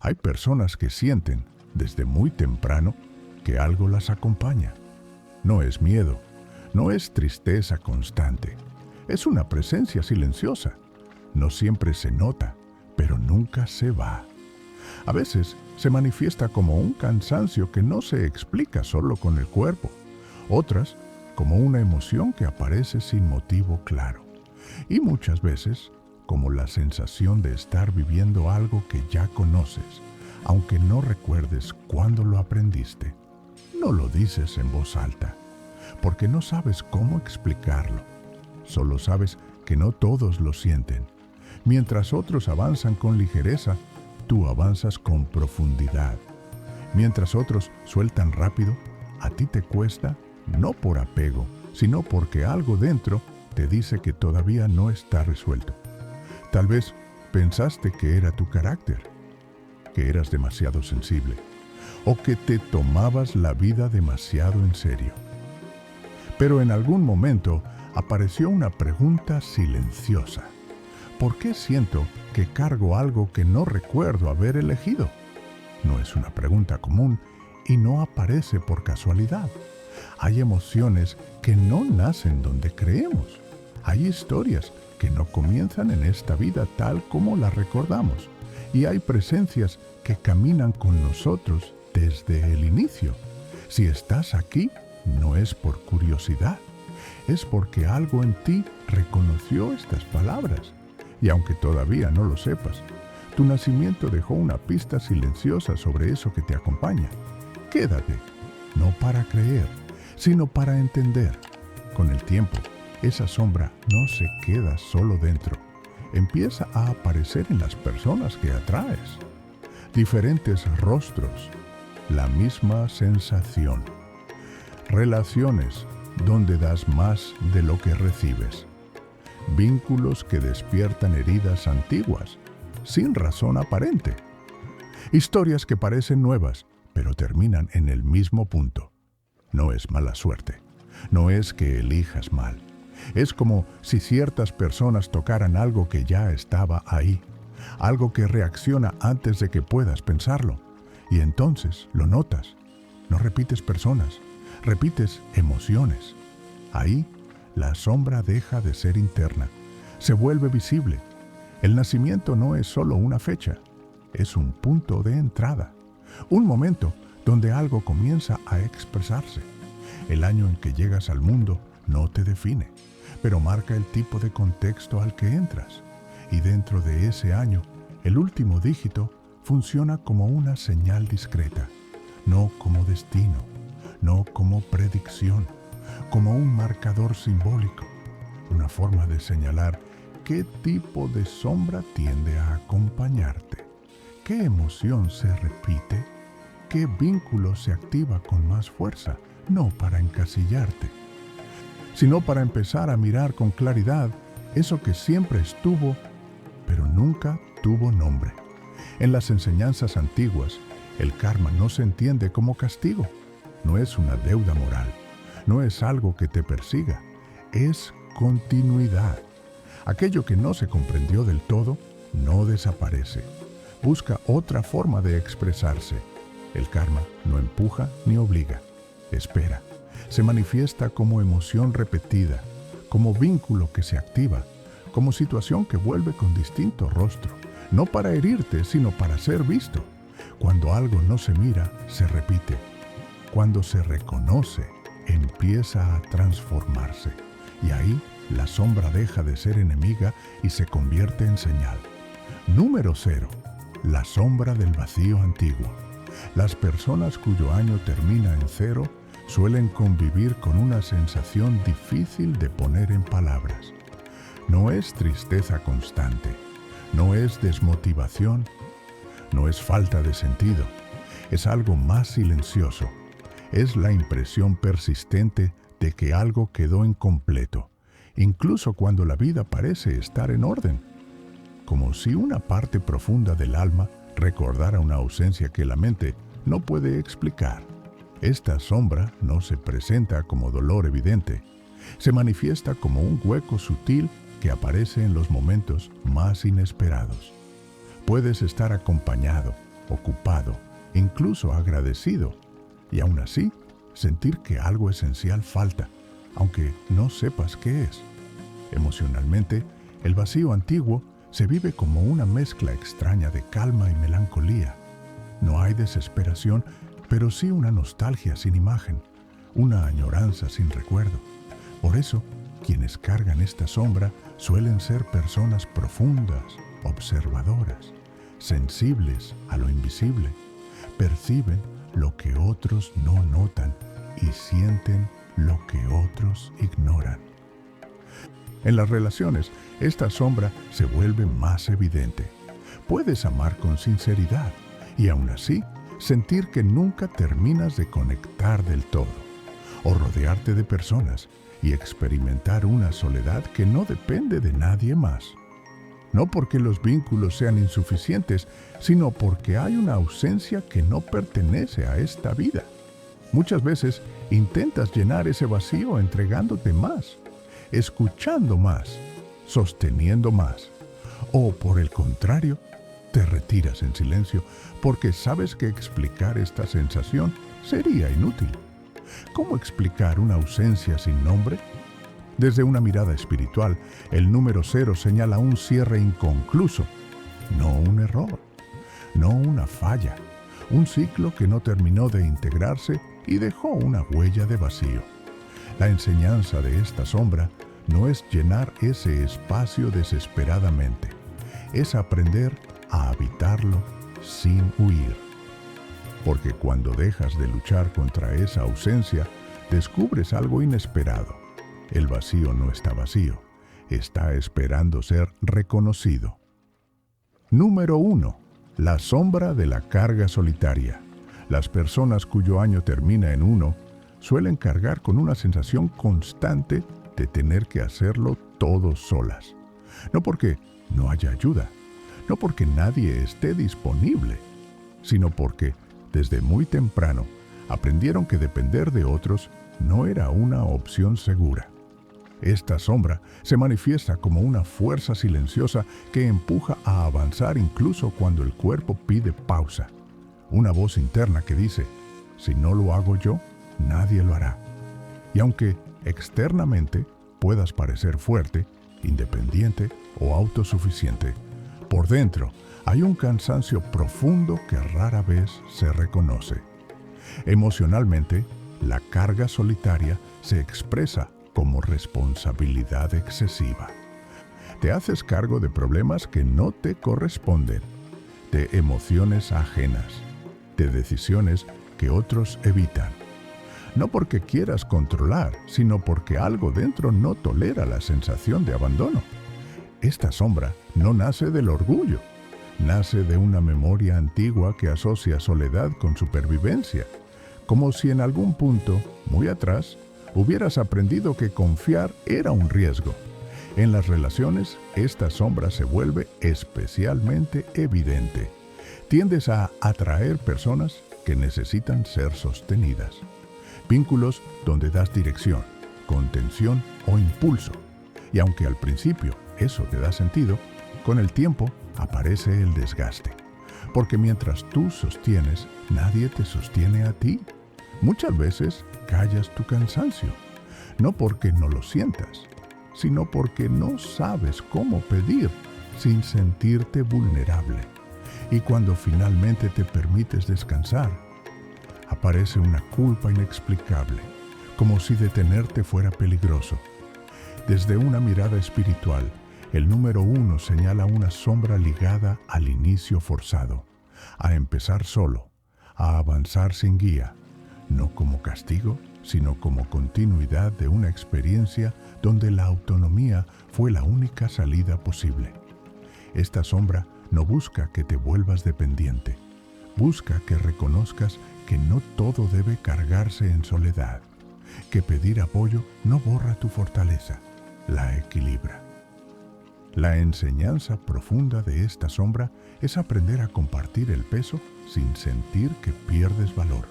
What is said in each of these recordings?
Hay personas que sienten, desde muy temprano, que algo las acompaña. No es miedo, no es tristeza constante, es una presencia silenciosa. No siempre se nota, pero nunca se va. A veces se manifiesta como un cansancio que no se explica solo con el cuerpo. Otras, como una emoción que aparece sin motivo claro. Y muchas veces, como la sensación de estar viviendo algo que ya conoces, aunque no recuerdes cuándo lo aprendiste. No lo dices en voz alta, porque no sabes cómo explicarlo. Solo sabes que no todos lo sienten. Mientras otros avanzan con ligereza, tú avanzas con profundidad. Mientras otros sueltan rápido, a ti te cuesta, no por apego, sino porque algo dentro te dice que todavía no está resuelto. Tal vez pensaste que era tu carácter, que eras demasiado sensible, o que te tomabas la vida demasiado en serio. Pero en algún momento apareció una pregunta silenciosa. ¿Por qué siento que cargo algo que no recuerdo haber elegido? No es una pregunta común y no aparece por casualidad. Hay emociones que no nacen donde creemos. Hay historias que no comienzan en esta vida tal como la recordamos. Y hay presencias que caminan con nosotros desde el inicio. Si estás aquí, no es por curiosidad, es porque algo en ti reconoció estas palabras. Y aunque todavía no lo sepas, tu nacimiento dejó una pista silenciosa sobre eso que te acompaña. Quédate, no para creer, sino para entender. Con el tiempo, esa sombra no se queda solo dentro. Empieza a aparecer en las personas que atraes. Diferentes rostros, la misma sensación. Relaciones donde das más de lo que recibes. Vínculos que despiertan heridas antiguas, sin razón aparente. Historias que parecen nuevas, pero terminan en el mismo punto. No es mala suerte, no es que elijas mal. Es como si ciertas personas tocaran algo que ya estaba ahí, algo que reacciona antes de que puedas pensarlo. Y entonces lo notas. No repites personas, repites emociones. Ahí, la sombra deja de ser interna, se vuelve visible. El nacimiento no es solo una fecha, es un punto de entrada, un momento donde algo comienza a expresarse. El año en que llegas al mundo no te define, pero marca el tipo de contexto al que entras. Y dentro de ese año, el último dígito funciona como una señal discreta, no como destino, no como predicción, como un marcador simbólico, una forma de señalar qué tipo de sombra tiende a acompañarte, qué emoción se repite, qué vínculo se activa con más fuerza, no para encasillarte, sino para empezar a mirar con claridad eso que siempre estuvo, pero nunca tuvo nombre. En las enseñanzas antiguas, el karma no se entiende como castigo, no es una deuda moral, no es algo que te persiga, es continuidad. Aquello que no se comprendió del todo no desaparece, busca otra forma de expresarse. El karma no empuja ni obliga, espera, se manifiesta como emoción repetida, como vínculo que se activa, como situación que vuelve con distinto rostro, no para herirte, sino para ser visto. Cuando algo no se mira, se repite. Cuando se reconoce, empieza a transformarse. Y ahí, la sombra deja de ser enemiga y se convierte en señal. Número 0. La sombra del vacío antiguo. Las personas cuyo año termina en 0 suelen convivir con una sensación difícil de poner en palabras. No es tristeza constante, no es desmotivación, no es falta de sentido, es algo más silencioso. Es la impresión persistente de que algo quedó incompleto, incluso cuando la vida parece estar en orden. Como si una parte profunda del alma recordara una ausencia que la mente no puede explicar. Esta sombra no se presenta como dolor evidente, se manifiesta como un hueco sutil que aparece en los momentos más inesperados. Puedes estar acompañado, ocupado, incluso agradecido, y aún así sentir que algo esencial falta, aunque no sepas qué es. Emocionalmente, el vacío antiguo se vive como una mezcla extraña de calma y melancolía. No hay desesperación, pero sí una nostalgia sin imagen, una añoranza sin recuerdo. Por eso, quienes cargan esta sombra suelen ser personas profundas, observadoras, sensibles a lo invisible, perciben lo que otros no notan y sienten lo que otros ignoran. En las relaciones, esta sombra se vuelve más evidente. Puedes amar con sinceridad y aún así sentir que nunca terminas de conectar del todo, o rodearte de personas y experimentar una soledad que no depende de nadie más. No porque los vínculos sean insuficientes, sino porque hay una ausencia que no pertenece a esta vida. Muchas veces intentas llenar ese vacío entregándote más, escuchando más, sosteniendo más. O por el contrario, te retiras en silencio porque sabes que explicar esta sensación sería inútil. ¿Cómo explicar una ausencia sin nombre? Desde una mirada espiritual, el número 0 señala un cierre inconcluso, no un error, no una falla, un ciclo que no terminó de integrarse y dejó una huella de vacío. La enseñanza de esta sombra no es llenar ese espacio desesperadamente, es aprender a habitarlo sin huir. Porque cuando dejas de luchar contra esa ausencia, descubres algo inesperado. El vacío no está vacío, está esperando ser reconocido. Número 1. La sombra de la carga solitaria. Las personas cuyo año termina en 1 suelen cargar con una sensación constante de tener que hacerlo todo solas. No porque no haya ayuda, no porque nadie esté disponible, sino porque desde muy temprano aprendieron que depender de otros no era una opción segura. Esta sombra se manifiesta como una fuerza silenciosa que empuja a avanzar incluso cuando el cuerpo pide pausa. Una voz interna que dice, si no lo hago yo, nadie lo hará. Y aunque externamente puedas parecer fuerte, independiente o autosuficiente, por dentro hay un cansancio profundo que rara vez se reconoce. Emocionalmente, la carga solitaria se expresa como responsabilidad excesiva. Te haces cargo de problemas que no te corresponden, de emociones ajenas, de decisiones que otros evitan. No porque quieras controlar, sino porque algo dentro no tolera la sensación de abandono. Esta sombra no nace del orgullo, nace de una memoria antigua que asocia soledad con supervivencia, como si en algún punto, muy atrás, hubieras aprendido que confiar era un riesgo. En las relaciones, esta sombra se vuelve especialmente evidente. Tiendes a atraer personas que necesitan ser sostenidas. Vínculos donde das dirección, contención o impulso. Y aunque al principio eso te da sentido, con el tiempo aparece el desgaste. Porque mientras tú sostienes, nadie te sostiene a ti. Muchas veces callas tu cansancio, no porque no lo sientas, sino porque no sabes cómo pedir sin sentirte vulnerable. Y cuando finalmente te permites descansar, aparece una culpa inexplicable, como si detenerte fuera peligroso. Desde una mirada espiritual, el número 1 señala una sombra ligada al inicio forzado, a empezar solo, a avanzar sin guía, no como castigo, sino como continuidad de una experiencia donde la autonomía fue la única salida posible. Esta sombra no busca que te vuelvas dependiente, busca que reconozcas que no todo debe cargarse en soledad, que pedir apoyo no borra tu fortaleza, la equilibra. La enseñanza profunda de esta sombra es aprender a compartir el peso sin sentir que pierdes valor.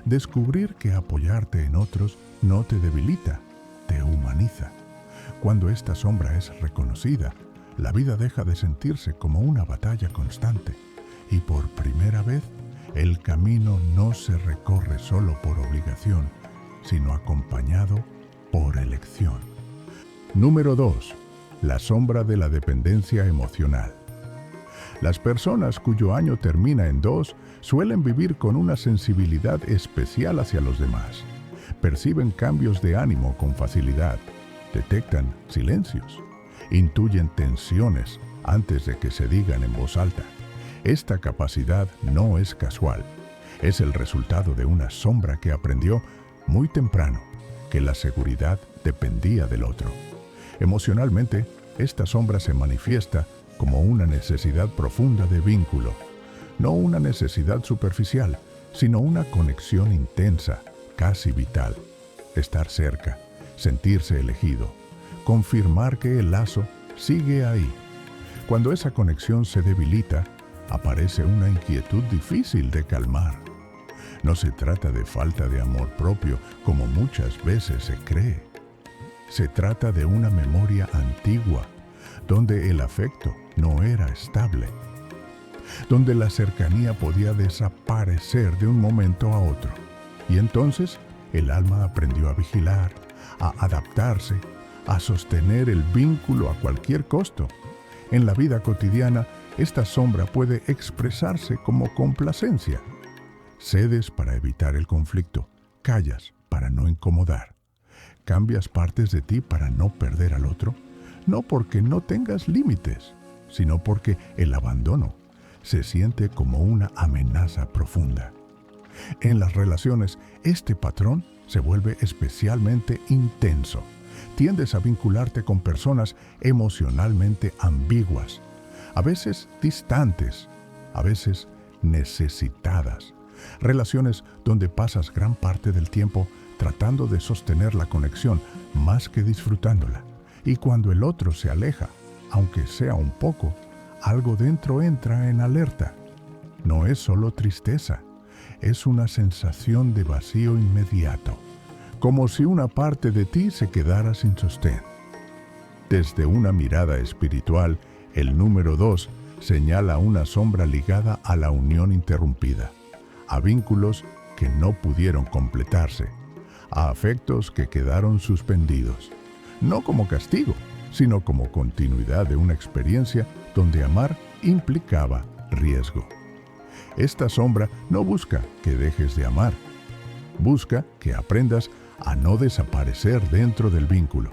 Descubrir que apoyarte en otros no te debilita, te humaniza. Cuando esta sombra es reconocida, la vida deja de sentirse como una batalla constante Y por primera vez, el camino no se recorre solo por obligación, sino acompañado por elección. Número 2. La sombra de la dependencia emocional. Las personas cuyo año termina en 2 suelen vivir con una sensibilidad especial hacia los demás. Perciben cambios de ánimo con facilidad, detectan silencios, intuyen tensiones antes de que se digan en voz alta. Esta capacidad no es casual, es el resultado de una sombra que aprendió muy temprano que la seguridad dependía del otro. Emocionalmente, esta sombra se manifiesta como una necesidad profunda de vínculo, no una necesidad superficial, sino una conexión intensa, casi vital. Estar cerca, sentirse elegido, confirmar que el lazo sigue ahí. Cuando esa conexión se debilita, aparece una inquietud difícil de calmar. No se trata de falta de amor propio, como muchas veces se cree. Se trata de una memoria antigua, donde el afecto no era estable, donde la cercanía podía desaparecer de un momento a otro. Y entonces el alma aprendió a vigilar, a adaptarse, a sostener el vínculo a cualquier costo. En la vida cotidiana, esta sombra puede expresarse como complacencia. Cedes para evitar el conflicto, callas para no incomodar. Cambias partes de ti para no perder al otro, no porque no tengas límites, sino porque el abandono se siente como una amenaza profunda. En las relaciones, este patrón se vuelve especialmente intenso. Tiendes a vincularte con personas emocionalmente ambiguas, a veces distantes, a veces necesitadas. Relaciones donde pasas gran parte del tiempo tratando de sostener la conexión más que disfrutándola. Y cuando el otro se aleja, aunque sea un poco, algo dentro entra en alerta. No es solo tristeza, es una sensación de vacío inmediato, como si una parte de ti se quedara sin sostén. Desde una mirada espiritual, el número 2 señala una sombra ligada a la unión interrumpida, a vínculos que no pudieron completarse, a afectos que quedaron suspendidos, no como castigo, sino como continuidad de una experiencia donde amar implicaba riesgo. Esta sombra no busca que dejes de amar, busca que aprendas a no desaparecer dentro del vínculo,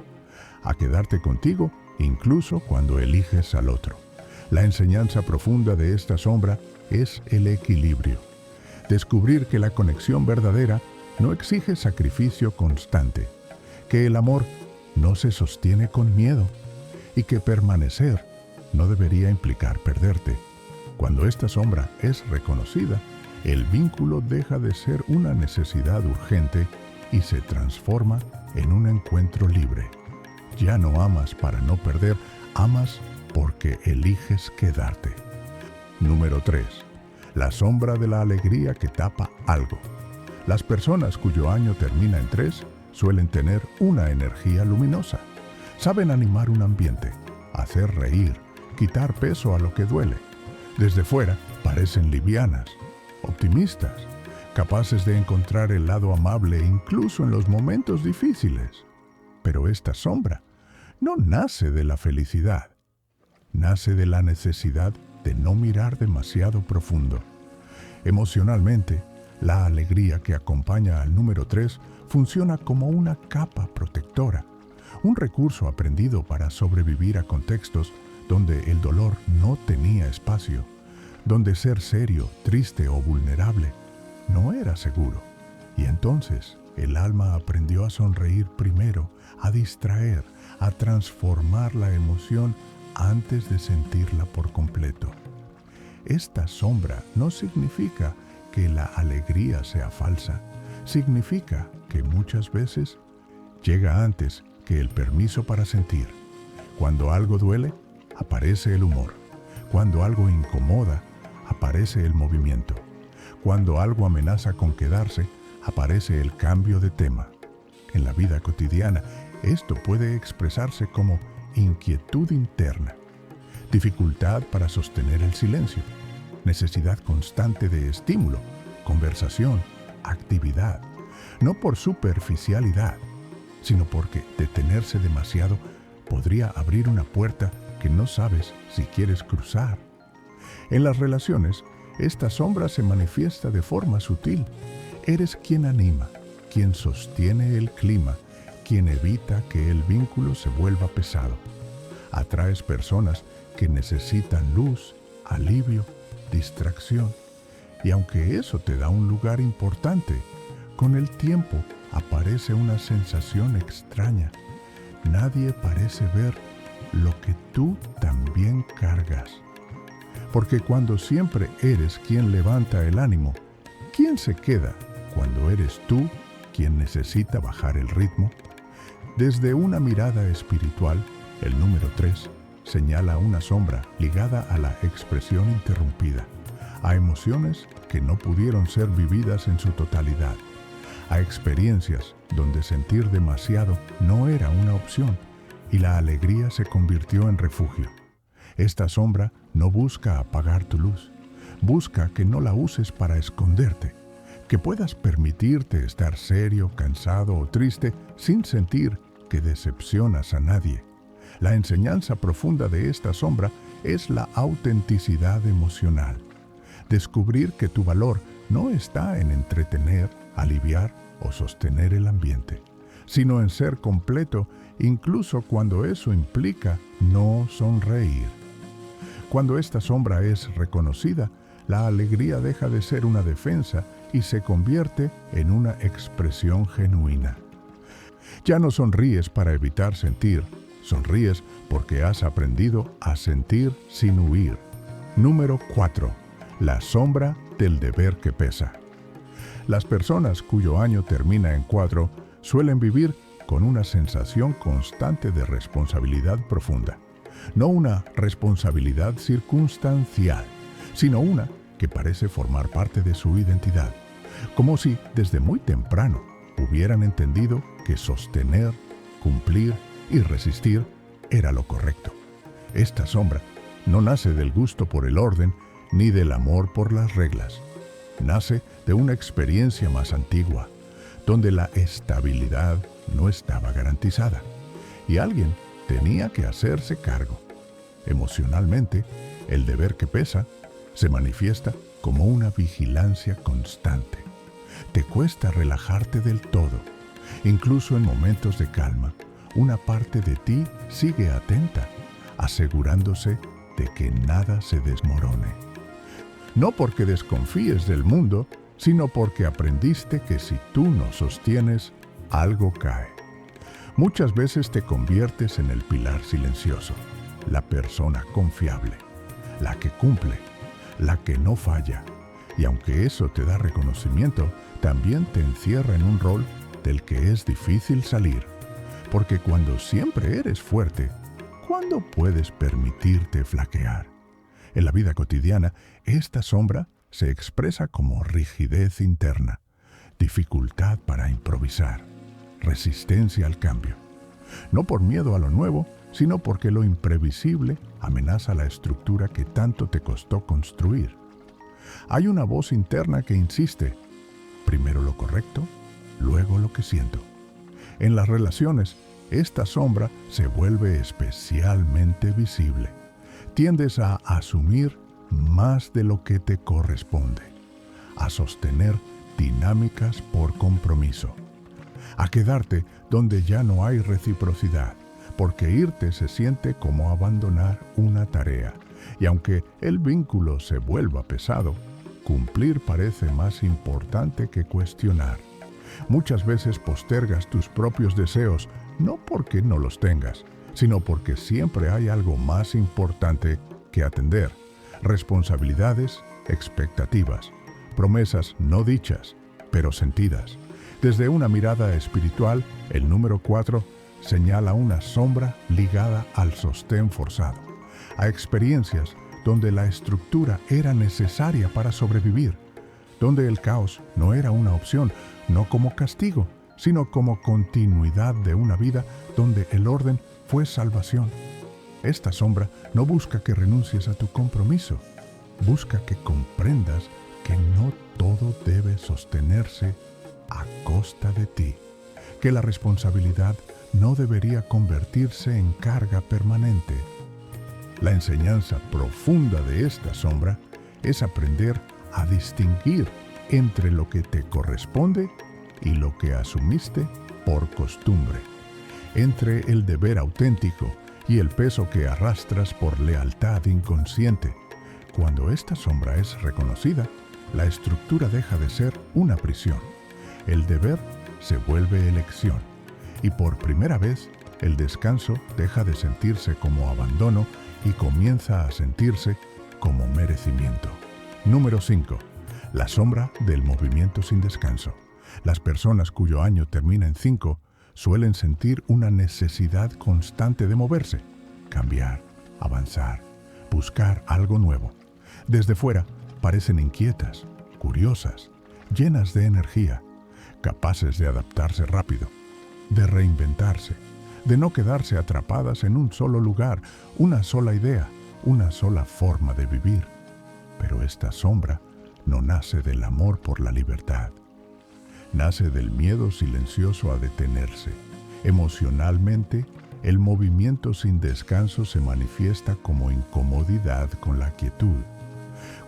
a quedarte contigo incluso cuando eliges al otro. La enseñanza profunda de esta sombra es el equilibrio. Descubrir que la conexión verdadera no exige sacrificio constante, que el amor no se sostiene con miedo y que permanecer no debería implicar perderte. Cuando esta sombra es reconocida, el vínculo deja de ser una necesidad urgente y se transforma en un encuentro libre. Ya no amas para no perder, amas porque eliges quedarte. Número 3. La sombra de la alegría que tapa algo. Las personas cuyo año termina en 3 suelen tener una energía luminosa. Saben animar un ambiente, hacer reír, quitar peso a lo que duele. Desde fuera parecen livianas, optimistas, capaces de encontrar el lado amable incluso en los momentos difíciles. Pero esta sombra no nace de la felicidad, nace de la necesidad de no mirar demasiado profundo. Emocionalmente, la alegría que acompaña al número 3 funciona como una capa protectora, un recurso aprendido para sobrevivir a contextos donde el dolor no tenía espacio, donde ser serio, triste o vulnerable no era seguro. Y entonces el alma aprendió a sonreír primero, a distraer, a transformar la emoción antes de sentirla por completo. Esta sombra no significa que la alegría sea falsa, significa que muchas veces llega antes que el permiso para sentir. Cuando algo duele, aparece el humor. Cuando algo incomoda, aparece el movimiento. Cuando algo amenaza con quedarse, aparece el cambio de tema. En la vida cotidiana, esto puede expresarse como inquietud interna, dificultad para sostener el silencio, necesidad constante de estímulo, conversación, actividad, no por superficialidad, sino porque detenerse demasiado podría abrir una puerta que no sabes si quieres cruzar. En las relaciones, esta sombra se manifiesta de forma sutil. Eres quien anima, quien sostiene el clima, quien evita que el vínculo se vuelva pesado. Atraes personas que necesitan luz, alivio, distracción. Y aunque eso te da un lugar importante, con el tiempo aparece una sensación extraña. Nadie parece ver lo que tú también cargas. Porque cuando siempre eres quien levanta el ánimo, ¿quién se queda cuando eres tú quien necesita bajar el ritmo? Desde una mirada espiritual, el número 3 señala una sombra ligada a la expresión interrumpida, a emociones que no pudieron ser vividas en su totalidad, a experiencias donde sentir demasiado no era una opción y la alegría se convirtió en refugio. Esta sombra no busca apagar tu luz, busca que no la uses para esconderte, que puedas permitirte estar serio, cansado o triste sin sentir que decepcionas a nadie. La enseñanza profunda de esta sombra es la autenticidad emocional. Descubrir que tu valor no está en entretener, aliviar o sostener el ambiente, sino en ser completo, incluso cuando eso implica no sonreír. Cuando esta sombra es reconocida, la alegría deja de ser una defensa y se convierte en una expresión genuina. Ya no sonríes para evitar sentir, sonríes porque has aprendido a sentir sin huir. Número 4. La sombra del deber que pesa. Las personas cuyo año termina en 4 suelen vivir con una sensación constante de responsabilidad profunda. No una responsabilidad circunstancial, sino una que parece formar parte de su identidad, como si desde muy temprano hubieran entendido que sostener, cumplir y resistir era lo correcto. Esta sombra no nace del gusto por el orden ni del amor por las reglas. Nace de una experiencia más antigua, donde la estabilidad no estaba garantizada y alguien tenía que hacerse cargo. Emocionalmente, el deber que pesa se manifiesta como una vigilancia constante. Te cuesta relajarte del todo. Incluso en momentos de calma, una parte de ti sigue atenta, asegurándose de que nada se desmorone. No porque desconfíes del mundo, sino porque aprendiste que si tú no sostienes, algo cae. Muchas veces te conviertes en el pilar silencioso, la persona confiable, la que cumple, la que no falla. Y aunque eso te da reconocimiento, también te encierra en un rol del que es difícil salir. Porque cuando siempre eres fuerte, ¿cuándo puedes permitirte flaquear? En la vida cotidiana, esta sombra se expresa como rigidez interna, dificultad para improvisar, resistencia al cambio. No por miedo a lo nuevo, sino porque lo imprevisible amenaza la estructura que tanto te costó construir. Hay una voz interna que insiste, primero lo correcto, luego lo que siento. En las relaciones, esta sombra se vuelve especialmente visible. Tiendes a asumir más de lo que te corresponde, a sostener dinámicas por compromiso, a quedarte donde ya no hay reciprocidad, porque irte se siente como abandonar una tarea, y aunque el vínculo se vuelva pesado, cumplir parece más importante que cuestionar. Muchas veces postergas tus propios deseos, no porque no los tengas, sino porque siempre hay algo más importante que atender. Responsabilidades, expectativas, promesas no dichas, pero sentidas. Desde una mirada espiritual, el número 4 señala una sombra ligada al sostén forzado, a experiencias donde la estructura era necesaria para sobrevivir, donde el caos no era una opción, no como castigo, sino como continuidad de una vida donde el orden fue salvación. Esta sombra no busca que renuncies a tu compromiso, Busca que comprendas que no todo debe sostenerse a costa de ti, que la responsabilidad no debería convertirse en carga permanente. La enseñanza profunda de esta sombra es aprender a distinguir entre lo que te corresponde y lo que asumiste por costumbre, entre el deber auténtico y el peso que arrastras por lealtad inconsciente. Cuando esta sombra es reconocida, la estructura deja de ser una prisión. El deber se vuelve elección. Y por primera vez, el descanso deja de sentirse como abandono y comienza a sentirse como merecimiento. Número 5. La sombra del movimiento sin descanso. Las personas cuyo año termina en 5 suelen sentir una necesidad constante de moverse, cambiar, avanzar, buscar algo nuevo. Desde fuera parecen inquietas, curiosas, llenas de energía, capaces de adaptarse rápido, de reinventarse, de no quedarse atrapadas en un solo lugar, una sola idea, una sola forma de vivir. Pero esta sombra no nace del amor por la libertad. Nace del miedo silencioso a detenerse. Emocionalmente, el movimiento sin descanso se manifiesta como incomodidad con la quietud.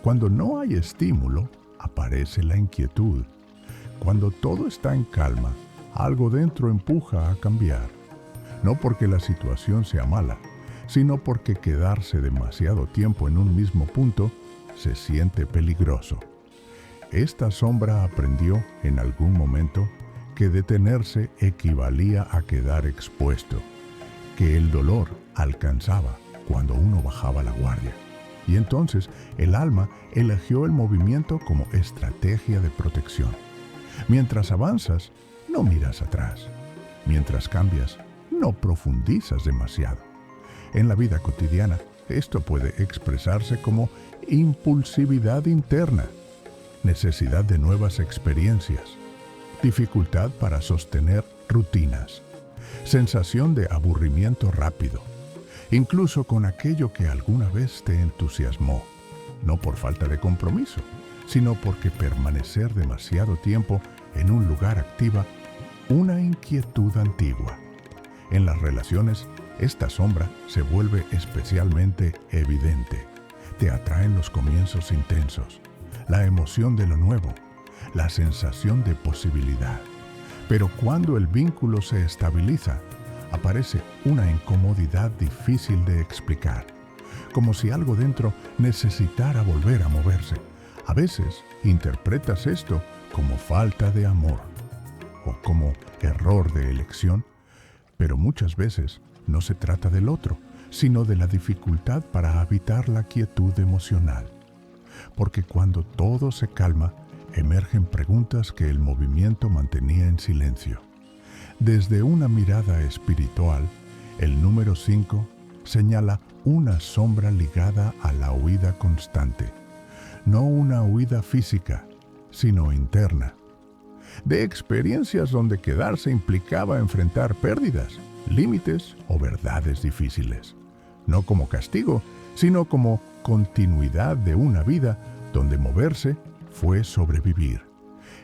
Cuando no hay estímulo, aparece la inquietud. Cuando todo está en calma, algo dentro empuja a cambiar. No porque la situación sea mala, sino porque quedarse demasiado tiempo en un mismo punto se siente peligroso. Esta sombra aprendió en algún momento que detenerse equivalía a quedar expuesto, que el dolor alcanzaba cuando uno bajaba la guardia. Y entonces el alma eligió el movimiento como estrategia de protección. Mientras avanzas, no miras atrás. Mientras cambias, no profundizas demasiado. En la vida cotidiana, esto puede expresarse como impulsividad interna, necesidad de nuevas experiencias, dificultad para sostener rutinas, sensación de aburrimiento rápido, incluso con aquello que alguna vez te entusiasmó, no por falta de compromiso, sino porque permanecer demasiado tiempo en un lugar activa una inquietud antigua. En las relaciones, esta sombra se vuelve especialmente evidente. Te atraen los comienzos intensos, la emoción de lo nuevo, la sensación de posibilidad. Pero cuando el vínculo se estabiliza, aparece una incomodidad difícil de explicar, como si algo dentro necesitara volver a moverse. A veces interpretas esto como falta de amor o como error de elección, pero muchas veces no se trata del otro, sino de la dificultad para habitar la quietud emocional. Porque cuando todo se calma, emergen preguntas que el movimiento mantenía en silencio. Desde una mirada espiritual, el número 5 señala una sombra ligada a la huida constante. No una huida física, sino interna. De experiencias donde quedarse implicaba enfrentar pérdidas, límites o verdades difíciles. No como castigo, sino como continuidad de una vida donde moverse fue sobrevivir.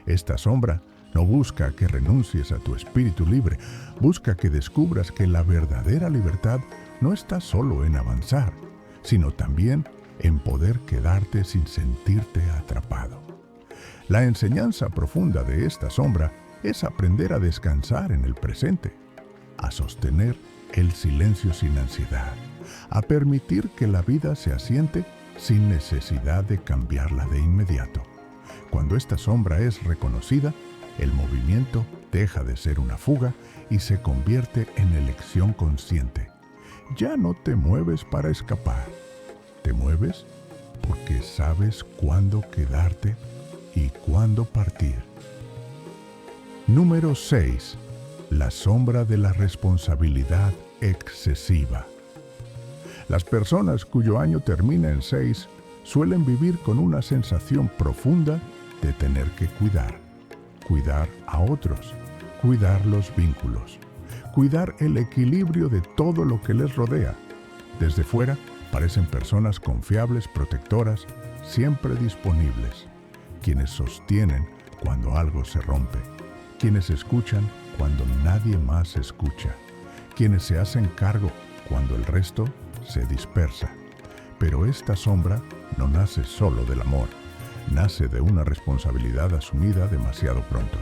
Esta sombra no busca que renuncies a tu espíritu libre, busca que descubras que la verdadera libertad no está solo en avanzar, sino también en poder quedarte sin sentirte atrapado. La enseñanza profunda de esta sombra es aprender a descansar en el presente, a sostener el silencio sin ansiedad, a permitir que la vida se asiente sin necesidad de cambiarla de inmediato. Cuando esta sombra es reconocida, el movimiento deja de ser una fuga y se convierte en elección consciente. Ya no te mueves para escapar, te mueves porque sabes cuándo quedarte y cuándo partir. Número 6. La sombra de la responsabilidad excesiva. Las personas cuyo año termina en 6 suelen vivir con una sensación profunda de tener que cuidar a otros, cuidar los vínculos, cuidar el equilibrio de todo lo que les rodea. Desde fuera parecen personas confiables, protectoras, siempre disponibles, quienes sostienen cuando algo se rompe, quienes escuchan cuando nadie más escucha, quienes se hacen cargo cuando el resto se dispersa. Pero esta sombra no nace solo del amor, nace de una responsabilidad asumida demasiado pronto.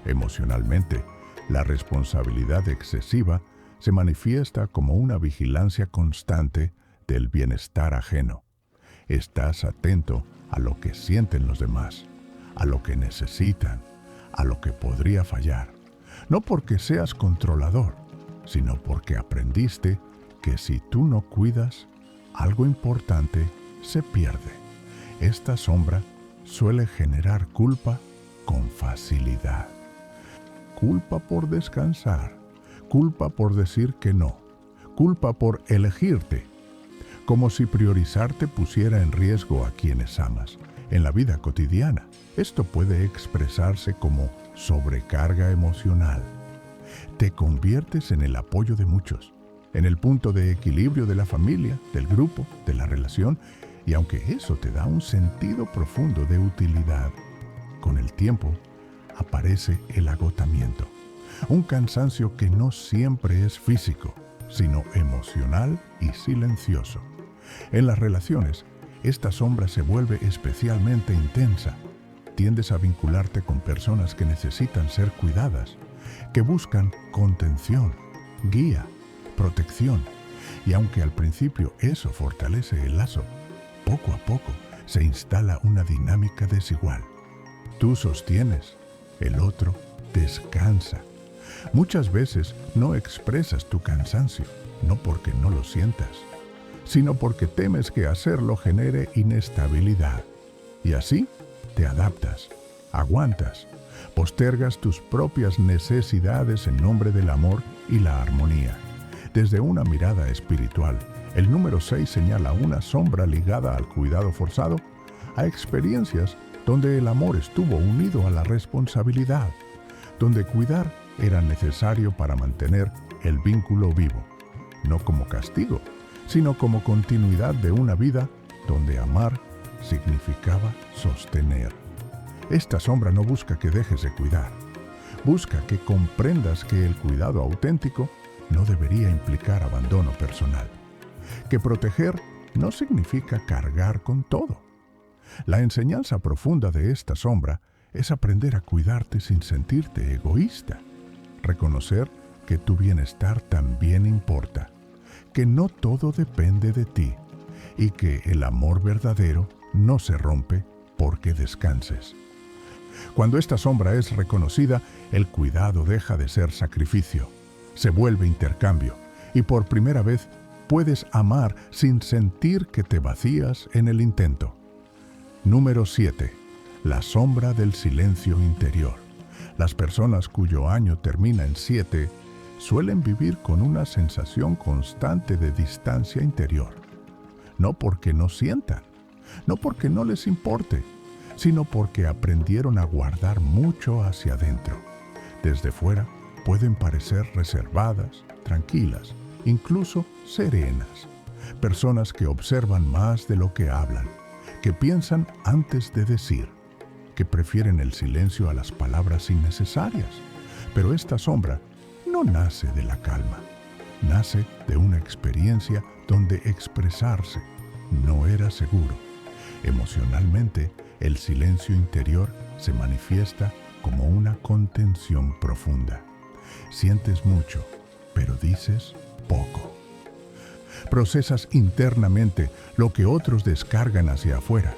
Emocionalmente, la responsabilidad excesiva se manifiesta como una vigilancia constante del bienestar ajeno. Estás atento a lo que sienten los demás, a lo que necesitan, a lo que podría fallar. No porque seas controlador, sino porque aprendiste que si tú no cuidas, algo importante se pierde. Esta sombra suele generar culpa con facilidad. Culpa por descansar, culpa por decir que no, culpa por elegirte, como si priorizarte pusiera en riesgo a quienes amas. En la vida cotidiana, esto puede expresarse como sobrecarga emocional. Te conviertes en el apoyo de muchos, en el punto de equilibrio de la familia, del grupo, de la relación, y aunque eso te da un sentido profundo de utilidad, con el tiempo aparece el agotamiento, un cansancio que no siempre es físico, sino emocional y silencioso. En las relaciones, esta sombra se vuelve especialmente intensa. Tiendes a vincularte con personas que necesitan ser cuidadas, que buscan contención, guía, protección. Y aunque al principio eso fortalece el lazo, poco a poco se instala una dinámica desigual. Tú sostienes, el otro descansa. Muchas veces no expresas tu cansancio, no porque no lo sientas, sino porque temes que hacerlo genere inestabilidad. Y así te adaptas, aguantas, postergas tus propias necesidades en nombre del amor y la armonía. Desde una mirada espiritual, el número 6 señala una sombra ligada al cuidado forzado, a experiencias donde el amor estuvo unido a la responsabilidad, donde cuidar era necesario para mantener el vínculo vivo, no como castigo, sino como continuidad de una vida donde amar significaba sostener. Esta sombra no busca que dejes de cuidar, busca que comprendas que el cuidado auténtico no debería implicar abandono personal, que proteger no significa cargar con todo. La enseñanza profunda de esta sombra es aprender a cuidarte sin sentirte egoísta, reconocer que tu bienestar también importa, que no todo depende de ti y que el amor verdadero no se rompe porque descanses. Cuando esta sombra es reconocida, el cuidado deja de ser sacrificio, se vuelve intercambio y por primera vez puedes amar sin sentir que te vacías en el intento. Número 7. La sombra del silencio interior. Las personas cuyo año termina en 7 suelen vivir con una sensación constante de distancia interior. No porque no sientan, no porque no les importe, sino porque aprendieron a guardar mucho hacia adentro. Desde fuera pueden parecer reservadas, tranquilas, incluso serenas. Personas que observan más de lo que hablan, que piensan antes de decir, que prefieren el silencio a las palabras innecesarias. Pero esta sombra no nace de la calma, nace de una experiencia donde expresarse no era seguro. Emocionalmente, el silencio interior se manifiesta como una contención profunda. Sientes mucho, pero dices poco. Procesas internamente lo que otros descargan hacia afuera,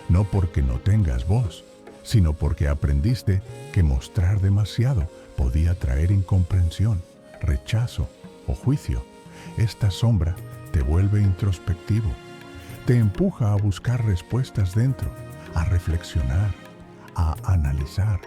no porque no tengas voz, sino porque aprendiste que mostrar demasiado podía traer incomprensión, rechazo o juicio. Esta sombra te vuelve introspectivo, te empuja a buscar respuestas dentro, a reflexionar, a analizar.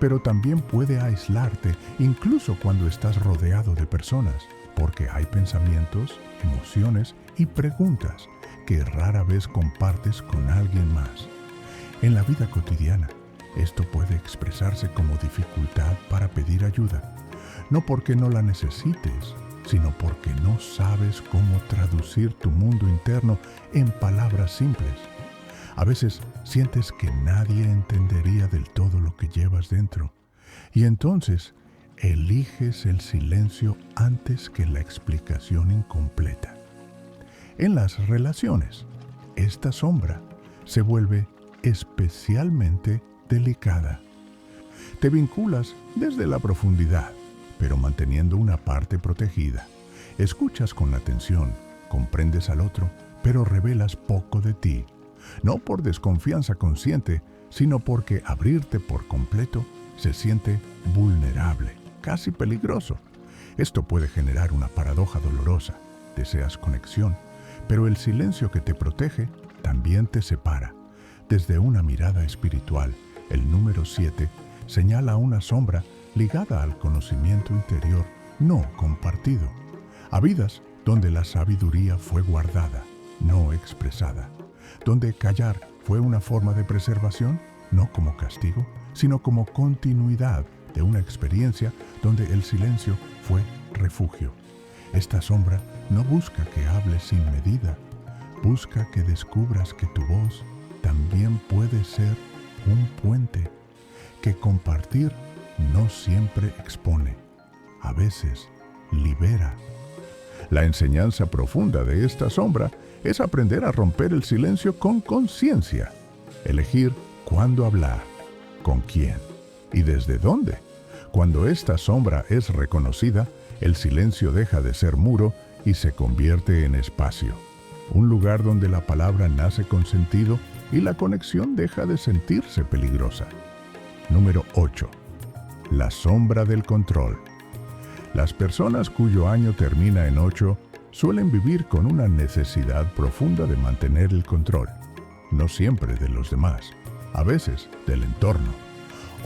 Pero también puede aislarte incluso cuando estás rodeado de personas, porque hay pensamientos, emociones y preguntas que rara vez compartes con alguien más. En la vida cotidiana, esto puede expresarse como dificultad para pedir ayuda, no porque no la necesites, sino porque no sabes cómo traducir tu mundo interno en palabras simples. A veces sientes que nadie entendería del todo lo que llevas dentro, y entonces eliges el silencio antes que la explicación incompleta. En las relaciones, esta sombra se vuelve especialmente delicada. Te vinculas desde la profundidad, pero manteniendo una parte protegida. Escuchas con atención, comprendes al otro, pero revelas poco de ti. No por desconfianza consciente, sino porque abrirte por completo se siente vulnerable, casi peligroso. Esto puede generar una paradoja dolorosa. Deseas conexión, pero el silencio que te protege también te separa. Desde una mirada espiritual, el número 7 señala una sombra ligada al conocimiento interior no compartido, a vidas donde la sabiduría fue guardada, no expresada, donde callar fue una forma de preservación, no como castigo, sino como continuidad de una experiencia donde el silencio fue refugio. Esta sombra no busca que hables sin medida, busca que descubras que tu voz también puede ser un puente, que compartir no siempre expone, a veces libera. La enseñanza profunda de esta sombra es aprender a romper el silencio con conciencia, elegir cuándo hablar, con quién y desde dónde. Cuando esta sombra es reconocida, el silencio deja de ser muro y se convierte en espacio, un lugar donde la palabra nace con sentido y la conexión deja de sentirse peligrosa. Número 8. La sombra del control. Las personas cuyo año termina en 8 suelen vivir con una necesidad profunda de mantener el control, no siempre de los demás, a veces del entorno,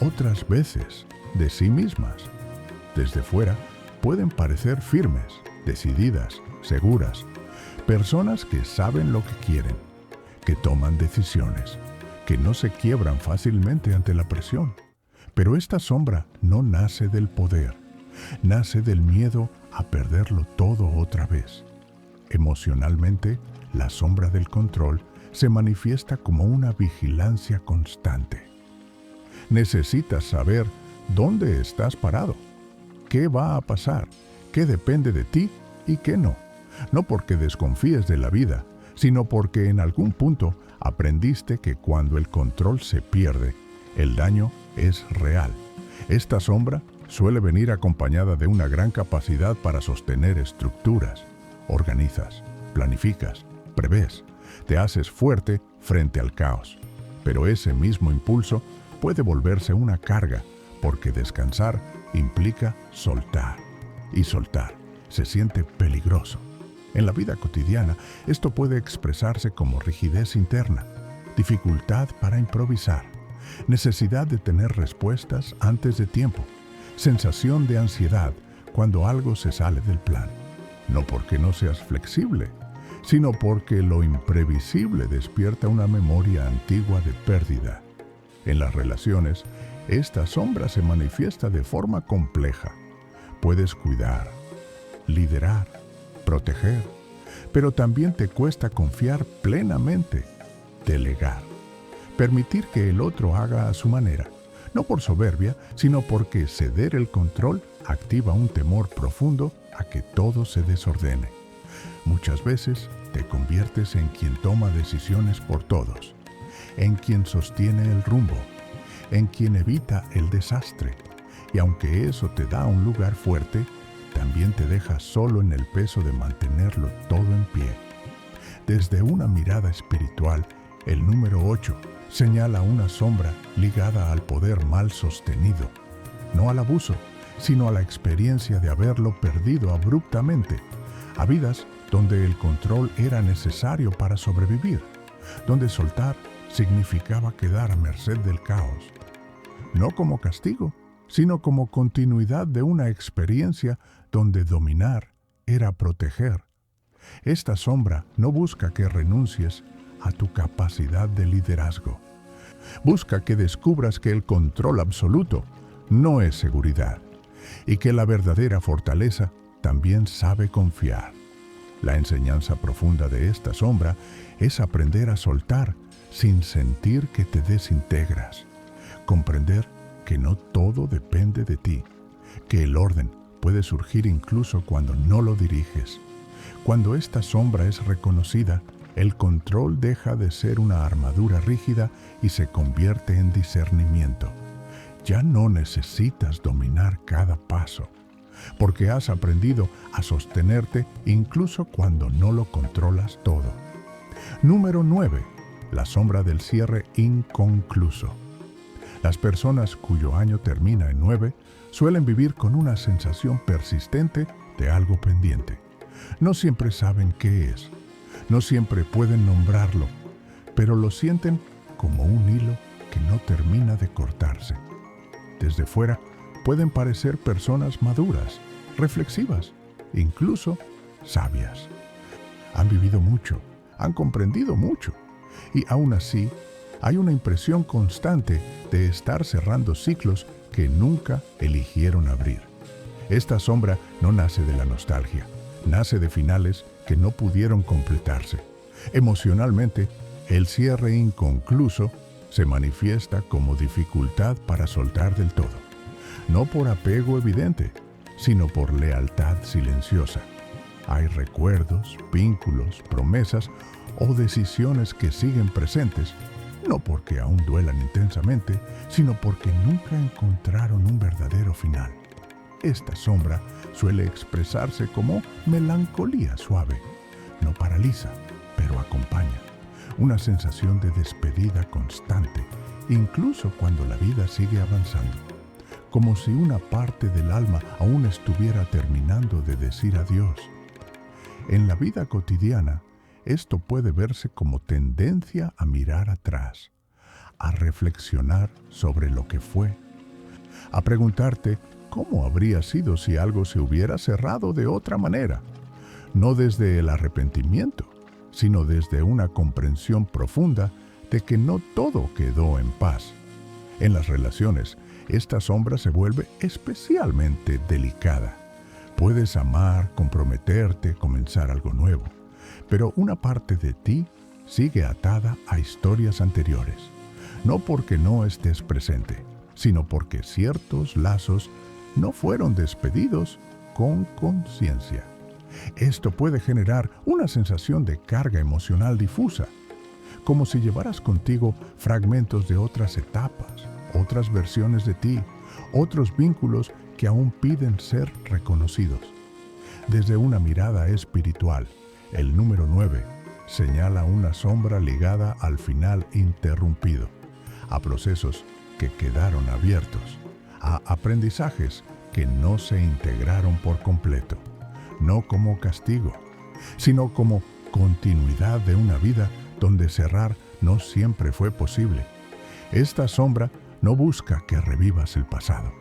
otras veces de sí mismas. Desde fuera pueden parecer firmes, decididas, seguras, personas que saben lo que quieren, que toman decisiones, que no se quiebran fácilmente ante la presión. Pero esta sombra no nace del poder, nace del miedo a perderlo todo otra vez. Emocionalmente, la sombra del control se manifiesta como una vigilancia constante. Necesitas saber dónde estás parado, qué va a pasar, qué depende de ti y qué no. No porque desconfíes de la vida, sino porque en algún punto aprendiste que cuando el control se pierde, el daño es real. Esta sombra suele venir acompañada de una gran capacidad para sostener estructuras. Organizas, planificas, prevés, te haces fuerte frente al caos. Pero ese mismo impulso puede volverse una carga, porque descansar implica soltar. Y soltar se siente peligroso. En la vida cotidiana, esto puede expresarse como rigidez interna, dificultad para improvisar, necesidad de tener respuestas antes de tiempo, sensación de ansiedad cuando algo se sale del plan. No porque no seas flexible, sino porque lo imprevisible despierta una memoria antigua de pérdida. En las relaciones, esta sombra se manifiesta de forma compleja. Puedes cuidar, liderar, proteger, pero también te cuesta confiar plenamente, delegar, permitir que el otro haga a su manera, no por soberbia, sino porque ceder el control activa un temor profundo a que todo se desordene. Muchas veces te conviertes en quien toma decisiones por todos, en quien sostiene el rumbo, en quien evita el desastre, y aunque eso te da un lugar fuerte, también te deja solo en el peso de mantenerlo todo en pie. Desde una mirada espiritual, el número 8 señala una sombra ligada al poder mal sostenido, no al abuso, sino a la experiencia de haberlo perdido abruptamente, a vidas donde el control era necesario para sobrevivir, donde soltar significaba quedar a merced del caos, no como castigo, sino como continuidad de una experiencia donde dominar era proteger. Esta sombra no busca que renuncies a tu capacidad de liderazgo. Busca que descubras que el control absoluto no es seguridad y que la verdadera fortaleza también sabe confiar. La enseñanza profunda de esta sombra es aprender a soltar sin sentir que te desintegras. Comprender que no todo depende de ti, que el orden puede surgir incluso cuando no lo diriges. Cuando esta sombra es reconocida, el control deja de ser una armadura rígida y se convierte en discernimiento. Ya no necesitas dominar cada paso, porque has aprendido a sostenerte incluso cuando no lo controlas todo. Número 9. La sombra del cierre inconcluso. Las personas cuyo año termina en 9 suelen vivir con una sensación persistente de algo pendiente. No siempre saben qué es, no siempre pueden nombrarlo, pero lo sienten como un hilo que no termina de cortarse. Desde fuera pueden parecer personas maduras, reflexivas, incluso sabias. Han vivido mucho, han comprendido mucho, y aún así hay una impresión constante de estar cerrando ciclos que nunca eligieron abrir. Esta sombra no nace de la nostalgia, nace de finales que no pudieron completarse. Emocionalmente, el cierre inconcluso se manifiesta como dificultad para soltar del todo, no por apego evidente, sino por lealtad silenciosa. Hay recuerdos, vínculos, promesas o decisiones que siguen presentes, no porque aún duelan intensamente, sino porque nunca encontraron un verdadero final. Esta sombra suele expresarse como melancolía suave. No paraliza, pero acompaña. Una sensación de despedida constante, incluso cuando la vida sigue avanzando. Como si una parte del alma aún estuviera terminando de decir adiós. En la vida cotidiana, esto puede verse como tendencia a mirar atrás, a reflexionar sobre lo que fue, a preguntarte cómo habría sido si algo se hubiera cerrado de otra manera, no desde el arrepentimiento, sino desde una comprensión profunda de que no todo quedó en paz. En las relaciones, esta sombra se vuelve especialmente delicada. Puedes amar, comprometerte, comenzar algo nuevo, pero una parte de ti sigue atada a historias anteriores, no porque no estés presente, sino porque ciertos lazos no fueron despedidos con conciencia. Esto puede generar una sensación de carga emocional difusa, como si llevaras contigo fragmentos de otras etapas, otras versiones de ti, otros vínculos que aún piden ser reconocidos. Desde una mirada espiritual, el número 9 señala una sombra ligada al final interrumpido, a procesos que quedaron abiertos, a aprendizajes que no se integraron por completo, no como castigo, sino como continuidad de una vida donde cerrar no siempre fue posible. Esta sombra no busca que revivas el pasado,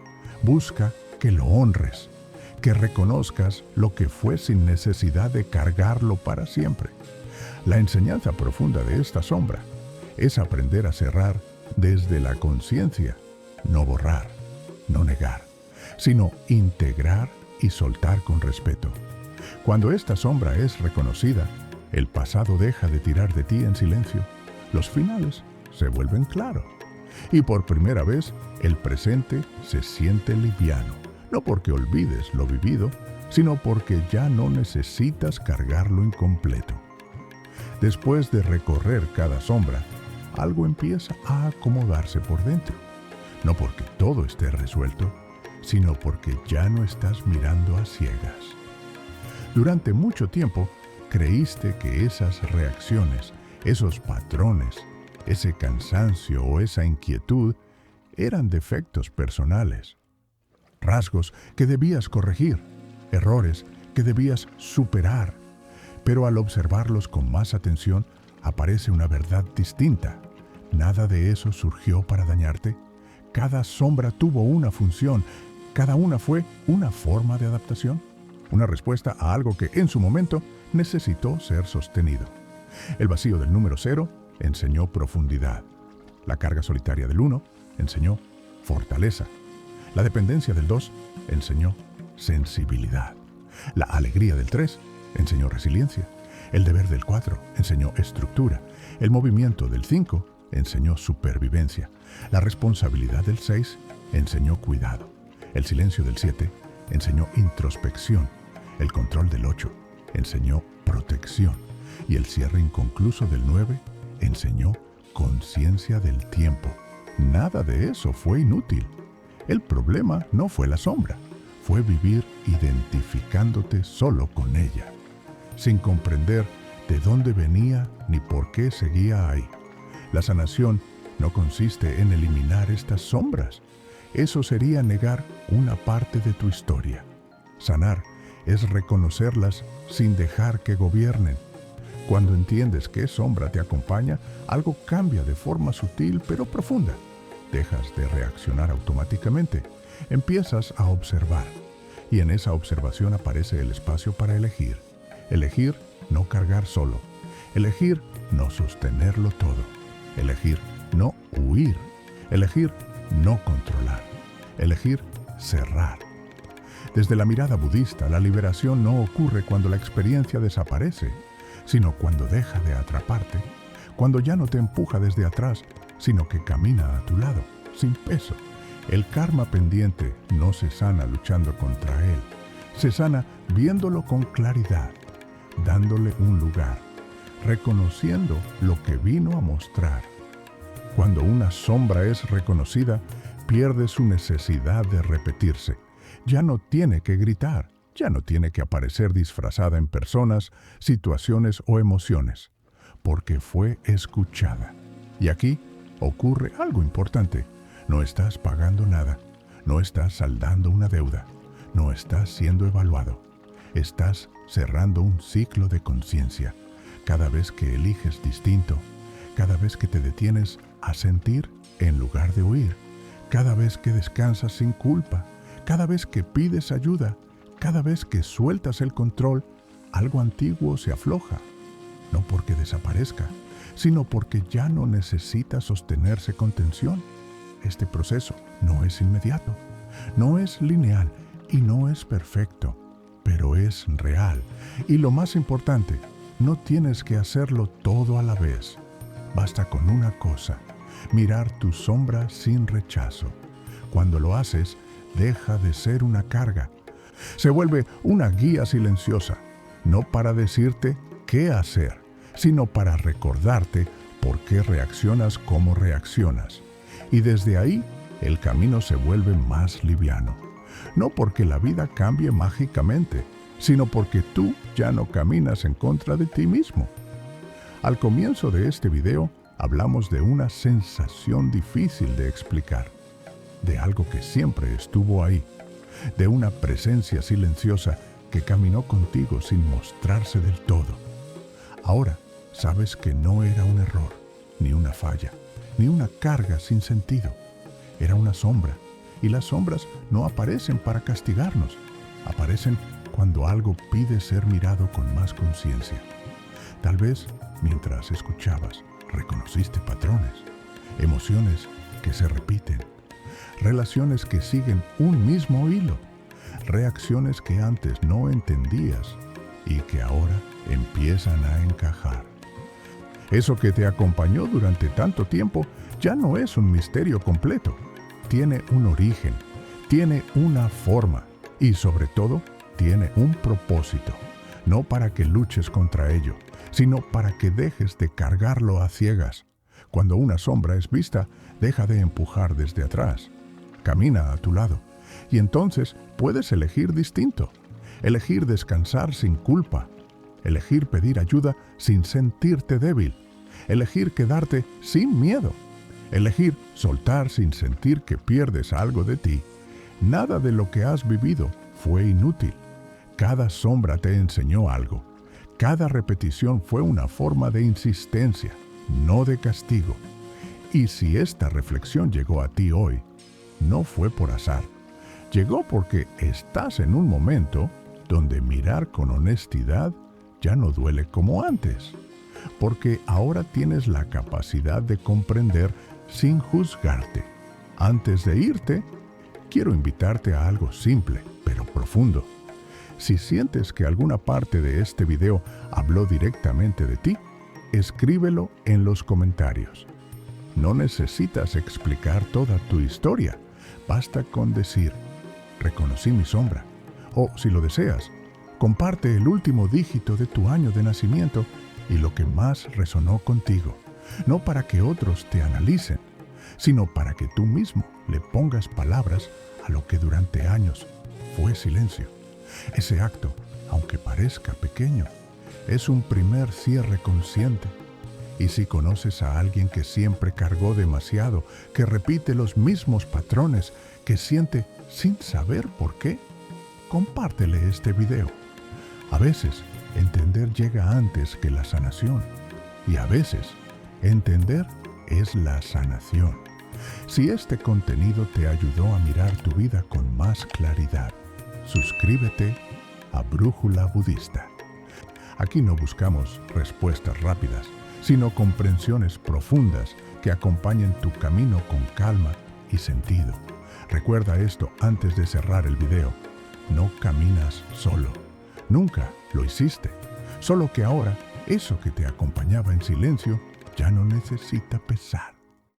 busca que lo honres, que reconozcas lo que fue sin necesidad de cargarlo para siempre. La enseñanza profunda de esta sombra es aprender a cerrar desde la conciencia, no borrar, no negar, sino integrar y soltar con respeto. Cuando esta sombra es reconocida, el pasado deja de tirar de ti en silencio, los finales se vuelven claros, y por primera vez el presente se siente liviano, no porque olvides lo vivido, sino porque ya no necesitas cargarlo incompleto. Después de recorrer cada sombra, algo empieza a acomodarse por dentro, no porque todo esté resuelto, sino porque ya no estás mirando a ciegas. Durante mucho tiempo, creíste que esas reacciones, esos patrones, ese cansancio o esa inquietud eran defectos personales, rasgos que debías corregir, errores que debías superar. Pero al observarlos con más atención, aparece una verdad distinta. Nada de eso surgió para dañarte. Cada sombra tuvo una función, cada una fue una forma de adaptación, una respuesta a algo que en su momento necesitó ser sostenido. El vacío del número 0 enseñó profundidad. La carga solitaria del 1 enseñó fortaleza. La dependencia del 2 enseñó sensibilidad. La alegría del 3 enseñó resiliencia. El deber del 4 enseñó estructura. El movimiento del 5 enseñó supervivencia. La responsabilidad del 6 enseñó cuidado. El silencio del 7 enseñó introspección. El control del 8 enseñó protección. Y el cierre inconcluso del 9 enseñó conciencia del tiempo. Nada de eso fue inútil. El problema no fue la sombra, fue vivir identificándote solo con ella, sin comprender de dónde venía ni por qué seguía ahí. La sanación no consiste en eliminar estas sombras. Eso sería negar una parte de tu historia. Sanar es reconocerlas sin dejar que gobiernen. Cuando entiendes qué sombra te acompaña, algo cambia de forma sutil pero profunda. Dejas de reaccionar automáticamente. Empiezas a observar. Y en esa observación aparece el espacio para elegir. Elegir no cargar solo. Elegir no sostenerlo todo. Elegir no huir. Elegir no controlar. Elegir cerrar. Desde la mirada budista, la liberación no ocurre cuando la experiencia desaparece, sino cuando deja de atraparte, cuando ya no te empuja desde atrás, sino que camina a tu lado, sin peso. El karma pendiente no se sana luchando contra él, se sana viéndolo con claridad, dándole un lugar, reconociendo lo que vino a mostrar. Cuando una sombra es reconocida, pierde su necesidad de repetirse. Ya no tiene que gritar, ya no tiene que aparecer disfrazada en personas, situaciones o emociones, porque fue escuchada. Y aquí ocurre algo importante. No estás pagando nada, no estás saldando una deuda, no estás siendo evaluado. Estás cerrando un ciclo de conciencia. Cada vez que eliges distinto, cada vez que te detienes a sentir en lugar de huir, cada vez que descansas sin culpa, cada vez que pides ayuda, cada vez que sueltas el control, algo antiguo se afloja. No porque desaparezca, sino porque ya no necesita sostenerse con tensión. Este proceso no es inmediato, no es lineal y no es perfecto, pero es real. Y lo más importante, no tienes que hacerlo todo a la vez. Basta con una cosa, mirar tu sombra sin rechazo. Cuando lo haces, deja de ser una carga. Se vuelve una guía silenciosa, no para decirte qué hacer, sino para recordarte por qué reaccionas como reaccionas. Y desde ahí, el camino se vuelve más liviano. No porque la vida cambie mágicamente, sino porque tú ya no caminas en contra de ti mismo. Al comienzo de este video, hablamos de una sensación difícil de explicar, de algo que siempre estuvo ahí, de una presencia silenciosa que caminó contigo sin mostrarse del todo. Ahora sabes que no era un error, ni una falla, ni una carga sin sentido. Era una sombra, y las sombras no aparecen para castigarnos, aparecen cuando algo pide ser mirado con más conciencia. Tal vez, mientras escuchabas, reconociste patrones, emociones que se repiten, relaciones que siguen un mismo hilo, reacciones que antes no entendías y que ahora empiezan a encajar. Eso que te acompañó durante tanto tiempo ya no es un misterio completo. Tiene un origen, tiene una forma y sobre todo tiene un propósito. No para que luches contra ello, sino para que dejes de cargarlo a ciegas. Cuando una sombra es vista, deja de empujar desde atrás. Camina a tu lado y entonces puedes elegir distinto. Elegir descansar sin culpa. Elegir pedir ayuda sin sentirte débil. Elegir quedarte sin miedo. Elegir soltar sin sentir que pierdes algo de ti. Nada de lo que has vivido fue inútil. Cada sombra te enseñó algo. Cada repetición fue una forma de insistencia, no de castigo. Y si esta reflexión llegó a ti hoy, no fue por azar. Llegó porque estás en un momento donde mirar con honestidad ya no duele como antes. Porque ahora tienes la capacidad de comprender sin juzgarte. Antes de irte, quiero invitarte a algo simple, pero profundo. Si sientes que alguna parte de este video habló directamente de ti, escríbelo en los comentarios. No necesitas explicar toda tu historia. Basta con decir, reconocí mi sombra. O, si lo deseas, comparte el último dígito de tu año de nacimiento y lo que más resonó contigo. No para que otros te analicen, sino para que tú mismo le pongas palabras a lo que durante años fue silencio. Ese acto, aunque parezca pequeño, es un primer cierre consciente. Y si conoces a alguien que siempre cargó demasiado, que repite los mismos patrones, que siente sin saber por qué, compártele este video. A veces, entender llega antes que la sanación. Y a veces, entender es la sanación. Si este contenido te ayudó a mirar tu vida con más claridad, suscríbete a Brújula Budista. Aquí no buscamos respuestas rápidas, sino comprensiones profundas que acompañen tu camino con calma y sentido. Recuerda esto antes de cerrar el video. No caminas solo. Nunca lo hiciste. Solo que ahora, eso que te acompañaba en silencio ya no necesita pesar.